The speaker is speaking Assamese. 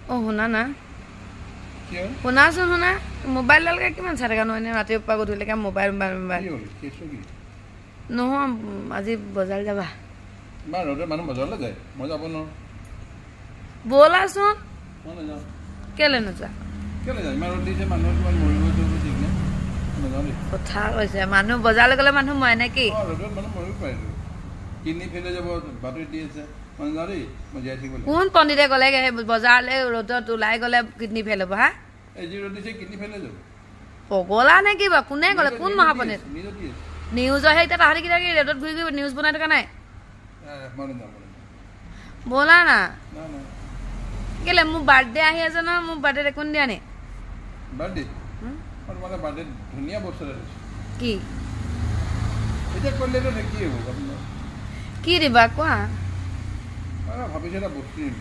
অ শুনা না কিয় শুনাচোন শুনা মোবাইলডালকে কিমান চাই থকা নহয় ৰাতিপুৱা গধূলিলৈকে মোবাইল মোবাইল মোবাইল কি হ'ল কেছটো কি নহয় আজি বজাৰ যাবা ইমান ৰ'দত মানুহ বজাৰলৈ যায় মই যাব নোৱাৰোঁ ব'লাচোন মই নাযাওঁ কেলে নোযোৱা কেলৈ যাওঁ ইমান ৰ'দ দিছে মানুহ কিমান মৰিব যাব ঠিক নাই নাযাওঁ দেই কথা কৈছে মানুহ বজাৰলৈ গ'লে মানুহ মৰে নে কি ৰ'দত মানুহ মৰিব পাৰেতো কিডনী ফেইল হৈ যাব বাতৰি দি আছে মই নাযাওঁ দেই মই জীয়াই থাকিব লাগিব কোন পণ্ডিতে ক'লেগৈ সেই বজাৰলৈ ৰ'দত ওলাই গ'লে কিডনী ফেইল হ'ব হা এই যি ৰ'দ দিছে কিডনী ফেইল হৈ যাব পগলা নে কি বাৰু কোনে ক'লে কোন মহাপণ্ডিত নিউজত দি আছে নিউজৰ সেই এতিয়া তাহাঁতি কিবা কি ৰ'দত ঘূৰি ঘূৰি নিউজ বনাই থকা নাই মই নাযাওঁ ব'লা না নাই নাই কেলে মোৰ বাৰ্থডে আহি আছে নহয় মোৰ বাৰ্থডে কোন দিয়া নি বাৰ্থডে মই তোমালোকে বাৰ্থডে ধুনীয়া বস্তু এটা দিছোঁ কি এতিয়া কৰিলেতো কি হ'ব আপোনাৰ কি দিবা কোৱা ভাবিছোঁ এটা বস্তু দিম